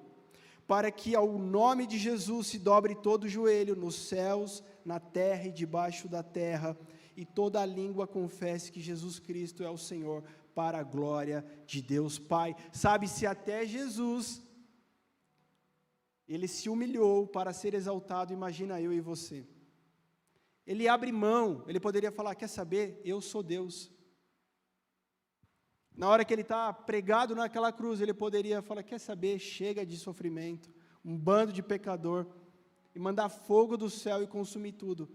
para que ao nome de Jesus se dobre todo o joelho nos céus, na terra e debaixo da terra, e toda a língua confesse que Jesus Cristo é o Senhor, para a glória de Deus Pai. Sabe, se até Jesus, ele se humilhou para ser exaltado, imagina eu e você. Ele abre mão, ele poderia falar, quer saber, eu sou Deus. Na hora que ele está pregado naquela cruz, ele poderia falar, quer saber, chega de sofrimento, um bando de pecador, e mandar fogo do céu e consumir tudo.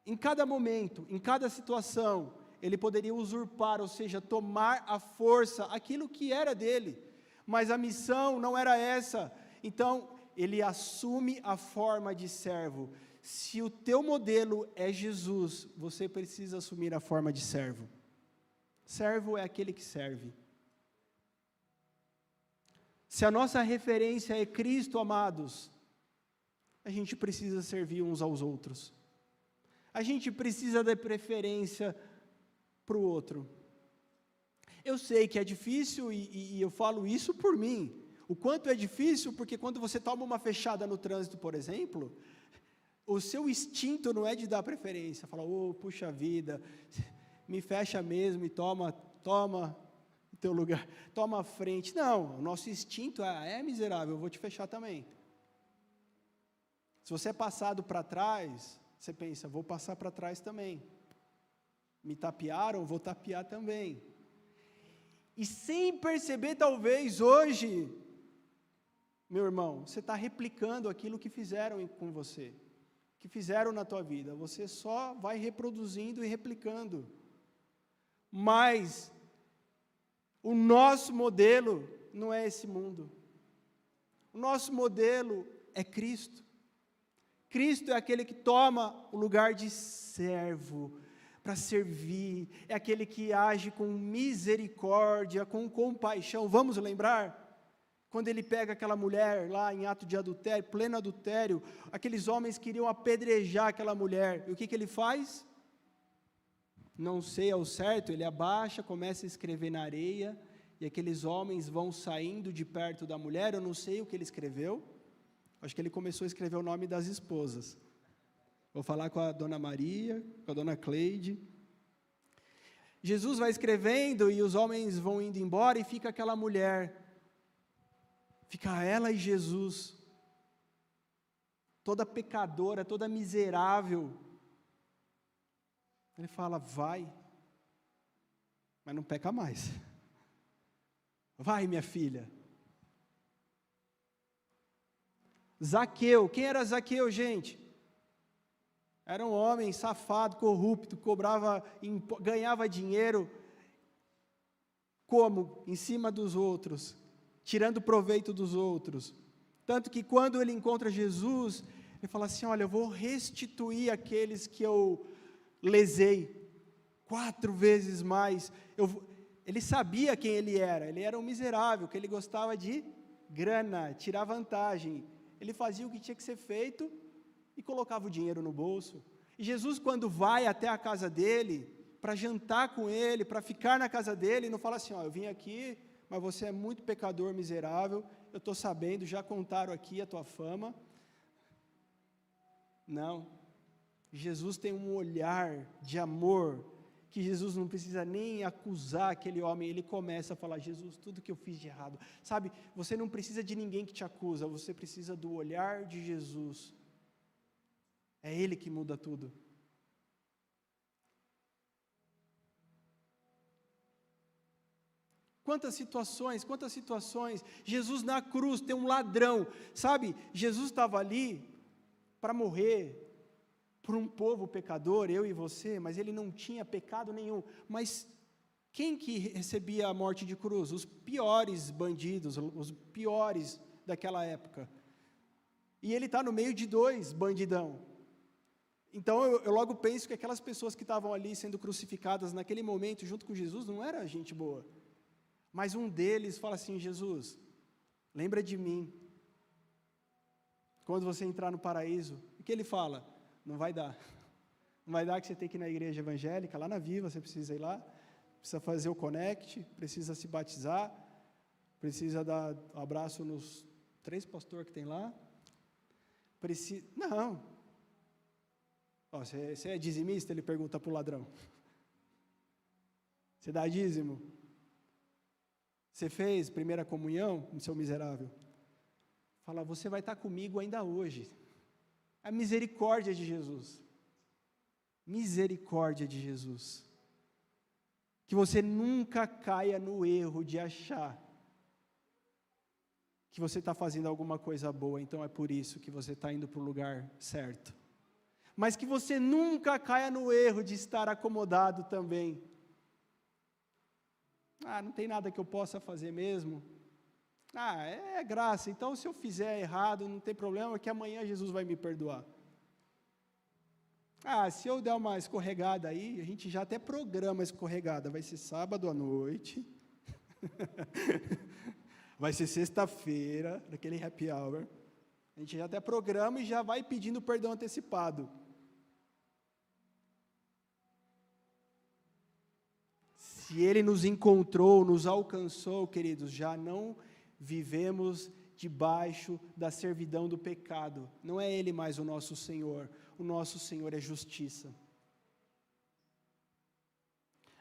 Em cada momento, em cada situação, ele poderia usurpar, ou seja, tomar à força aquilo que era dele, mas a missão não era essa. Então, ele assume a forma de servo. Se o teu modelo é Jesus, você precisa assumir a forma de servo. Servo é aquele que serve. Se a nossa referência é Cristo, amados, a gente precisa servir uns aos outros. A gente precisa dar preferência para o outro. Eu sei que é difícil e eu falo isso por mim. O quanto é difícil, porque quando você toma uma fechada no trânsito, por exemplo, o seu instinto não é de dar preferência. Fala, puxa vida, me fecha mesmo e toma o teu lugar, toma a frente. Não, o nosso instinto é miserável, eu vou te fechar também. Se você é passado para trás, você pensa, vou passar para trás também. Me tapearam, vou tapear também. E sem perceber, talvez, hoje, meu irmão, você está replicando aquilo que fizeram com você, que fizeram na tua vida. Você só vai reproduzindo e replicando. Mas o nosso modelo não é esse mundo. O nosso modelo é Cristo. Cristo é aquele que toma o lugar de servo, para servir, é aquele que age com misericórdia, com compaixão. Vamos lembrar? Quando ele pega aquela mulher lá em ato de adultério, pleno adultério, aqueles homens queriam apedrejar aquela mulher, e o que ele faz? Não sei ao certo, ele abaixa, começa a escrever na areia, e aqueles homens vão saindo de perto da mulher, eu não sei o que ele escreveu, acho que ele começou a escrever o nome das esposas. Vou falar com a dona Maria, com a dona Cleide. Jesus vai escrevendo e os homens vão indo embora e fica aquela mulher. Fica ela e Jesus, toda pecadora, toda miserável. Ele fala, vai, mas não peca mais. Vai, minha filha. Zaqueu, quem era Zaqueu, gente? Era um homem safado, corrupto, ganhava dinheiro, como? Em cima dos outros, tirando proveito dos outros. Tanto que quando ele encontra Jesus, ele fala assim, olha, eu vou restituir aqueles que eu lesei, 4 vezes mais. Ele sabia quem ele era um miserável, que ele gostava de grana, tirar vantagem. Ele fazia o que tinha que ser feito, e colocava o dinheiro no bolso. E Jesus, quando vai até a casa dele, para jantar com ele, para ficar na casa dele, não fala assim, eu vim aqui, mas você é muito pecador, miserável, eu estou sabendo, já contaram aqui a tua fama. Não. Jesus tem um olhar de amor, que Jesus não precisa nem acusar aquele homem, ele começa a falar, Jesus, tudo que eu fiz de errado. Sabe, você não precisa de ninguém que te acusa, você precisa do olhar de Jesus. É Ele que muda tudo. Quantas situações, Jesus na cruz tem um ladrão, sabe, Jesus estava ali para morrer por um povo pecador, eu e você, mas ele não tinha pecado nenhum, mas quem que recebia a morte de cruz? Os piores bandidos, os piores daquela época, e ele está no meio de 2 bandidão. Então, eu logo penso que aquelas pessoas que estavam ali sendo crucificadas naquele momento, junto com Jesus, não era gente boa. Mas um deles fala assim, Jesus, lembra de mim, quando você entrar no paraíso. O que ele fala? Não vai dar. Não vai dar, que você tem que ir na igreja evangélica, lá na Viva, você precisa ir lá, precisa fazer o Connect, precisa se batizar, precisa dar um abraço nos 3 pastores que tem lá. Não. Você é dizimista? Ele pergunta para o ladrão. Você dá dízimo? Você fez primeira comunhão, seu miserável? Fala, você vai estar comigo ainda hoje. A misericórdia de Jesus. Misericórdia de Jesus. Que você nunca caia no erro de achar que você está fazendo alguma coisa boa, então é por isso que você está indo para o lugar certo. Mas que você nunca caia no erro de estar acomodado também. Não tem nada que eu possa fazer mesmo. É graça, então se eu fizer errado, não tem problema, que amanhã Jesus vai me perdoar. Se eu der uma escorregada aí, a gente já até programa a escorregada, vai ser sábado à noite, vai ser sexta-feira, naquele happy hour, a gente já até programa e já vai pedindo perdão antecipado. Se Ele nos encontrou, nos alcançou, queridos, já não vivemos debaixo da servidão do pecado, não é Ele mais o nosso Senhor é justiça.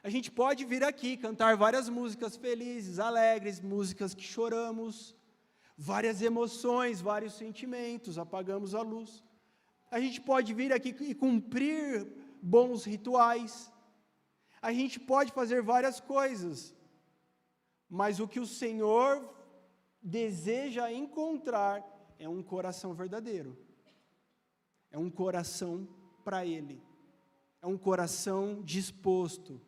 A gente pode vir aqui cantar várias músicas felizes, alegres, músicas que choramos, várias emoções, vários sentimentos, apagamos a luz. A gente pode vir aqui e cumprir bons rituais, a gente pode fazer várias coisas, mas o que o Senhor deseja encontrar é um coração verdadeiro. É um coração para Ele. É um coração disposto.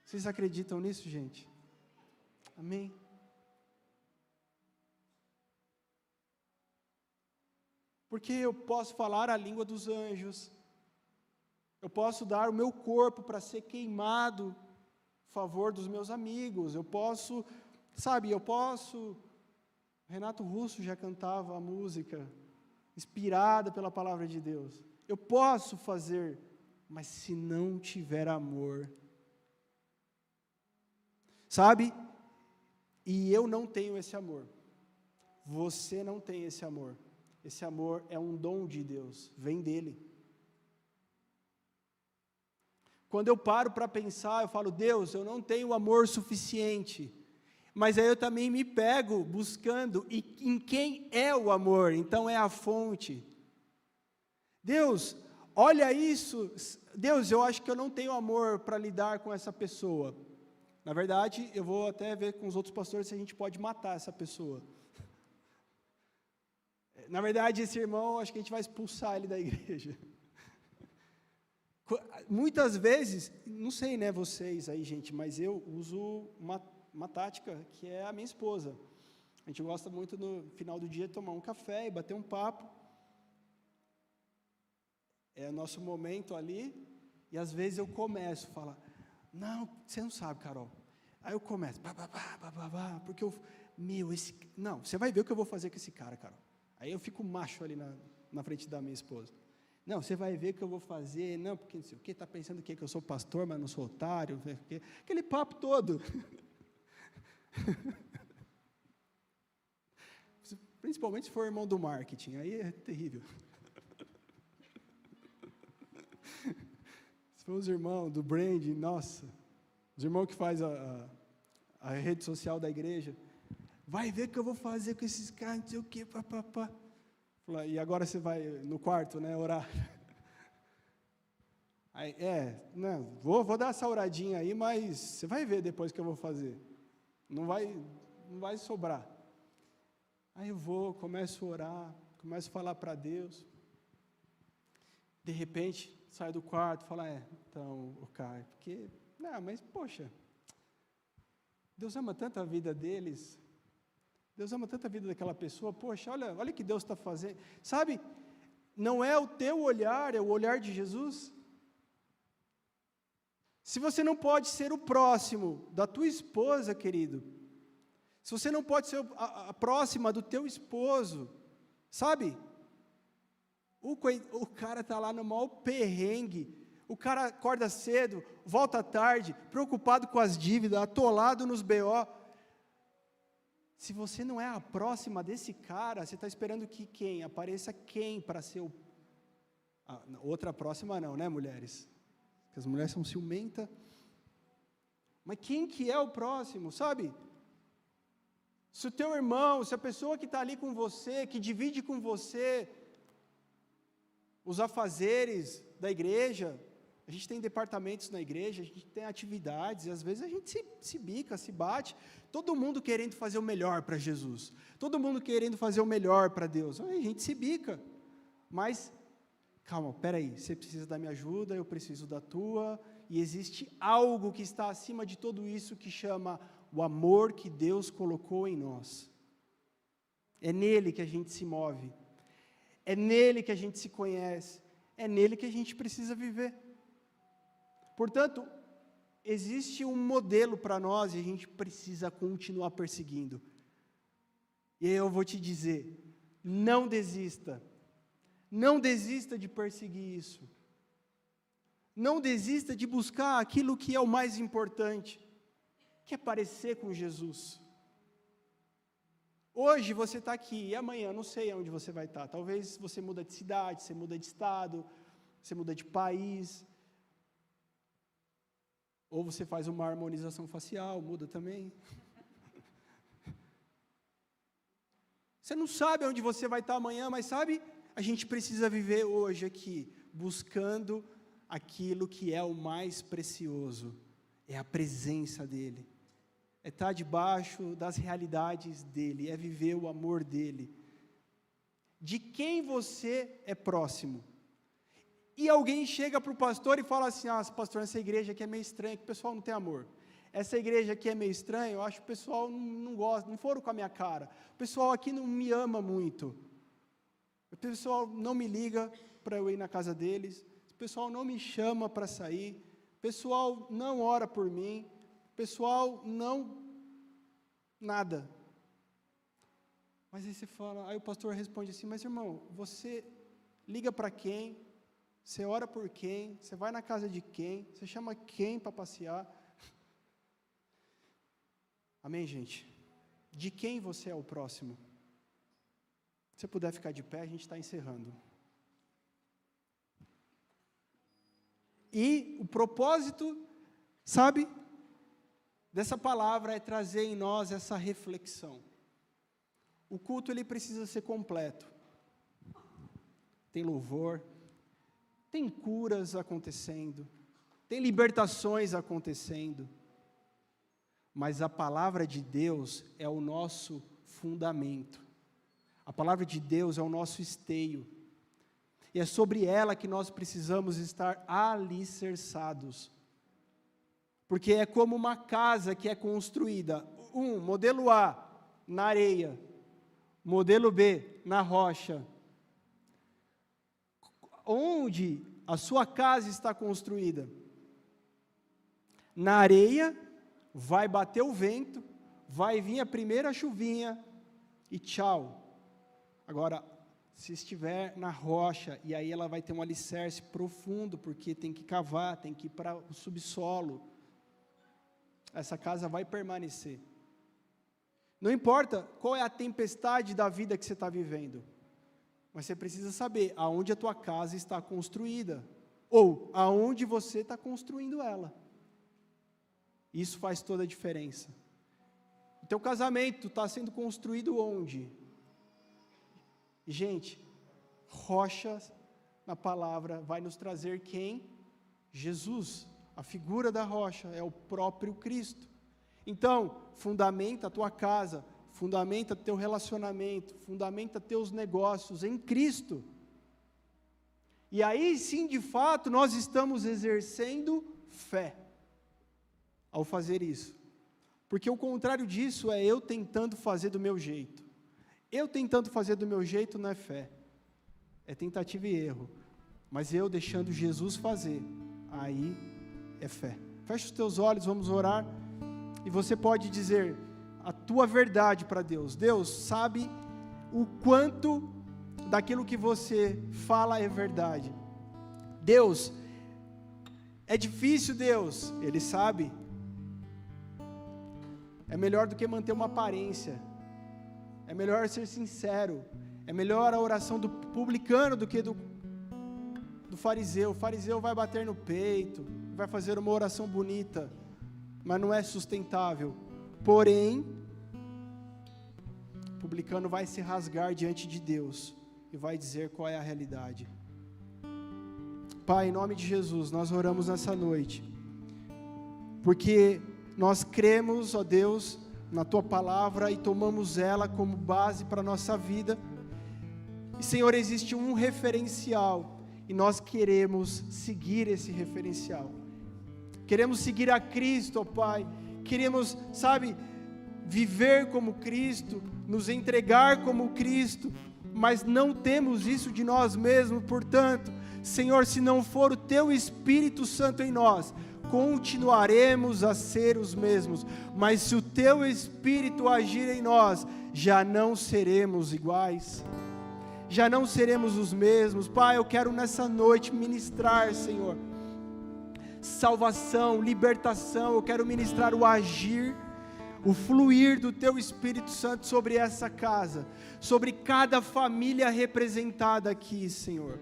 Vocês acreditam nisso, gente? Amém? Porque eu posso falar a língua dos anjos. Eu posso dar o meu corpo para ser queimado a favor dos meus amigos. Eu posso, Renato Russo já cantava a música inspirada pela palavra de Deus. Eu posso fazer, mas se não tiver amor, e eu não tenho esse amor, você não tem esse amor é um dom de Deus, vem dEle. Quando eu paro para pensar, eu falo, Deus, eu não tenho amor suficiente, mas aí eu também me pego buscando em quem é o amor, então é a fonte. Deus, olha isso, Deus, eu acho que eu não tenho amor para lidar com essa pessoa. Na verdade, eu vou até ver com os outros pastores se a gente pode matar essa pessoa. Na verdade, esse irmão, acho que a gente vai expulsar ele da igreja. Muitas vezes, não sei, vocês aí, gente, mas eu uso uma tática que é a minha esposa. A gente gosta muito no final do dia de tomar um café e bater um papo. É o nosso momento ali, e às vezes eu começo a falar, não, você não sabe, Carol. Aí eu começo, porque não, você vai ver o que eu vou fazer com esse cara, Carol. Aí eu fico macho ali na frente da minha esposa. Não, você vai ver o que eu vou fazer, não, porque não sei o que, está pensando que eu sou pastor, mas não sou otário, aquele papo todo. Principalmente se for irmão do marketing, aí é terrível. Se for os irmãos do branding, nossa, os irmãos que faz a rede social da igreja, vai ver o que eu vou fazer com esses caras, não sei o que, papapá. E agora você vai no quarto, orar. Aí, não, vou dar essa oradinha aí, mas você vai ver depois o que eu vou fazer. Não vai sobrar. Aí eu começo a orar, começo a falar para Deus. De repente, saio do quarto, falo, então, Caio, porque, mas, poxa, Deus ama tanto a vida deles, Deus ama tanto a vida daquela pessoa, poxa, olha o que Deus está fazendo. Não é o teu olhar, é o olhar de Jesus. Se você não pode ser o próximo da tua esposa, querido, se você não pode ser a próxima do teu esposo, o cara está lá no maior perrengue, o cara acorda cedo, volta tarde, preocupado com as dívidas, atolado nos BO. Se você não é a próxima desse cara, você está esperando que quem? Apareça quem para ser outra próxima não, mulheres? Porque as mulheres são ciumentas. Mas quem que é o próximo, Se o teu irmão, se a pessoa que está ali com você, que divide com você, os afazeres da igreja, a gente tem departamentos na igreja, a gente tem atividades, e às vezes a gente se bica, se bate, todo mundo querendo fazer o melhor para Jesus, todo mundo querendo fazer o melhor para Deus, a gente se bica, mas, calma, peraí, você precisa da minha ajuda, eu preciso da tua, e existe algo que está acima de tudo isso, que chama o amor que Deus colocou em nós, é nele que a gente se move, é nele que a gente se conhece, é nele que a gente precisa viver. Portanto, existe um modelo para nós e a gente precisa continuar perseguindo. E aí eu vou te dizer, não desista de perseguir isso. Não desista de buscar aquilo que é o mais importante, que é parecer com Jesus. Hoje você está aqui, e amanhã não sei onde você vai estar. Talvez você muda de cidade, você muda de estado, você muda de país. Ou você faz uma harmonização facial, muda também. Você não sabe onde você vai estar amanhã, mas sabe, a gente precisa viver hoje aqui, buscando aquilo que é o mais precioso, é a presença dEle, é estar debaixo das realidades dEle, é viver o amor dEle. De quem você é próximo? E alguém chega para o pastor e fala assim, pastor, essa igreja aqui é meio estranha, que o pessoal não tem amor. Essa igreja aqui é meio estranha, eu acho que o pessoal não gosta, não foram com a minha cara. O pessoal aqui não me ama muito. O pessoal não me liga para eu ir na casa deles. O pessoal não me chama para sair. O pessoal não ora por mim. O pessoal não... nada. Mas aí você fala, aí o pastor responde assim, mas irmão, você liga para quem? Você ora por quem? Você vai na casa de quem? Você chama quem para passear? Amém, gente? De quem você é o próximo? Se você puder ficar de pé, a gente está encerrando. E o propósito, sabe, dessa palavra é trazer em nós essa reflexão. O culto, ele precisa ser completo. Tem louvor, tem curas acontecendo, tem libertações acontecendo, mas a palavra de Deus é o nosso fundamento, a palavra de Deus é o nosso esteio, e é sobre ela que nós precisamos estar alicerçados, porque é como uma casa que é construída, modelo A, na areia, modelo B, na rocha. Onde a sua casa está construída? Na areia, vai bater o vento, vai vir a primeira chuvinha e tchau. Agora, se estiver na rocha, e aí ela vai ter um alicerce profundo, porque tem que cavar, tem que ir para o subsolo, essa casa vai permanecer. Não importa qual é a tempestade da vida que você está vivendo, mas você precisa saber aonde a tua casa está construída, ou aonde você está construindo ela. Isso faz toda a diferença. O teu casamento está sendo construído onde? Gente, rochas na palavra vai nos trazer quem? Jesus, a figura da rocha, é o próprio Cristo. Então, fundamenta a tua casa, fundamenta teu relacionamento, fundamenta teus negócios em Cristo. E aí sim, de fato, nós estamos exercendo fé ao fazer isso. Porque o contrário disso é eu tentando fazer do meu jeito. Eu tentando fazer do meu jeito não é fé, é tentativa e erro. Mas eu deixando Jesus fazer, aí é fé. Fecha os teus olhos, vamos orar. E você pode dizer a tua verdade para Deus. Deus sabe o quanto daquilo que você fala é verdade. Deus, é difícil, Deus, Ele sabe. É melhor do que manter uma aparência. É melhor ser sincero. É melhor a oração do publicano do que do fariseu. O fariseu vai bater no peito, vai fazer uma oração bonita, mas não é sustentável. Porém, o publicano vai se rasgar diante de Deus e vai dizer qual é a realidade. Pai, em nome de Jesus, nós oramos nessa noite, porque nós cremos, ó Deus, na Tua palavra e tomamos ela como base para a nossa vida. E, Senhor, existe um referencial e nós queremos seguir esse referencial. Queremos seguir a Cristo, ó Pai. Queremos, viver como Cristo, nos entregar como Cristo, mas não temos isso de nós mesmos. Portanto, Senhor, se não for o Teu Espírito Santo em nós, continuaremos a ser os mesmos, mas se o Teu Espírito agir em nós, já não seremos iguais, já não seremos os mesmos. Pai, eu quero nessa noite ministrar, Senhor, salvação, libertação. Eu quero ministrar o agir, o fluir do Teu Espírito Santo sobre essa casa, sobre cada família representada aqui, Senhor,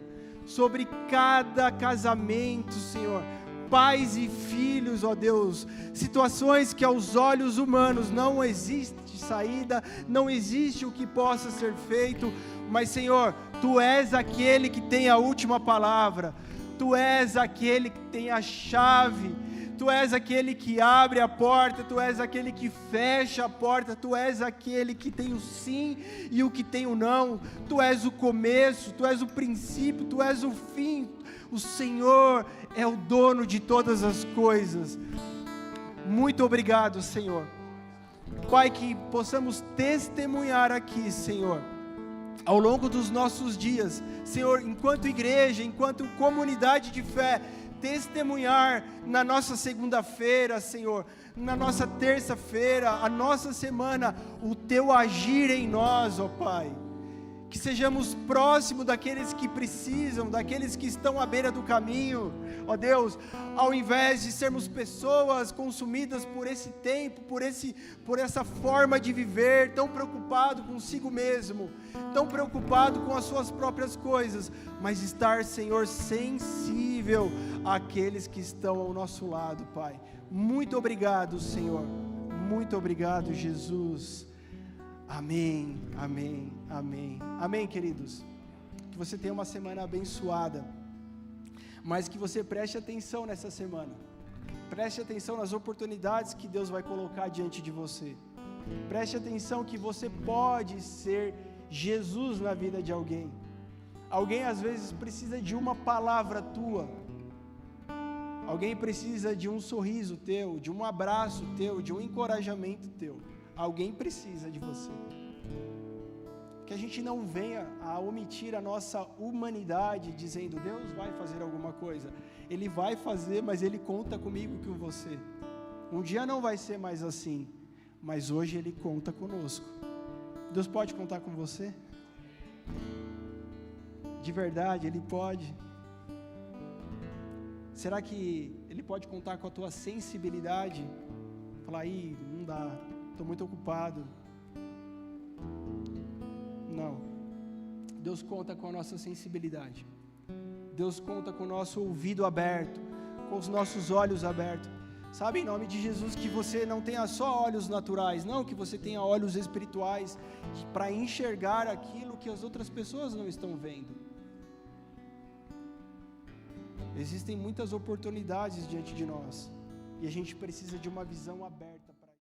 sobre cada casamento, Senhor, pais e filhos, ó Deus, situações que aos olhos humanos não existe saída, não existe o que possa ser feito, mas, Senhor, Tu és aquele que tem a última palavra, Tu és aquele que tem a chave, Tu és aquele que abre a porta, Tu és aquele que fecha a porta, Tu és aquele que tem o sim e o que tem o não. Tu és o começo, Tu és o princípio, Tu és o fim. O Senhor é o dono de todas as coisas. Muito obrigado, Senhor. Pai, que possamos testemunhar aqui, Senhor, ao longo dos nossos dias, Senhor, enquanto igreja, enquanto comunidade de fé, testemunhar na nossa segunda-feira, Senhor, na nossa terça-feira, a nossa semana, o Teu agir em nós, ó Pai. Que sejamos próximos daqueles que precisam, daqueles que estão à beira do caminho, ó Deus, ao invés de sermos pessoas consumidas por esse tempo, por essa forma de viver, tão preocupado consigo mesmo, tão preocupado com as suas próprias coisas, mas estar, Senhor, sensível àqueles que estão ao nosso lado, Pai. Muito obrigado, Senhor, muito obrigado, Jesus. Amém, amém, amém, amém, queridos. Que você tenha uma semana abençoada, mas que você preste atenção nessa semana, preste atenção nas oportunidades que Deus vai colocar diante de você, preste atenção que você pode ser Jesus na vida de alguém. Alguém às vezes precisa de uma palavra tua, alguém precisa de um sorriso teu, de um abraço teu, de um encorajamento teu. Alguém precisa de você. Que a gente não venha a omitir a nossa humanidade dizendo, Deus vai fazer alguma coisa. Ele vai fazer, mas Ele conta comigo com você. Um dia não vai ser mais assim, mas hoje Ele conta conosco. Deus pode contar com você? De verdade, Ele pode. Será que Ele pode contar com a tua sensibilidade? Falar, aí, não dá. Estou muito ocupado. Não. Deus conta com a nossa sensibilidade. Deus conta com o nosso ouvido aberto, com os nossos olhos abertos. Sabe, em nome de Jesus, que você não tenha só olhos naturais, não, que você tenha olhos espirituais para enxergar aquilo que as outras pessoas não estão vendo. Existem muitas oportunidades diante de nós e a gente precisa de uma visão aberta.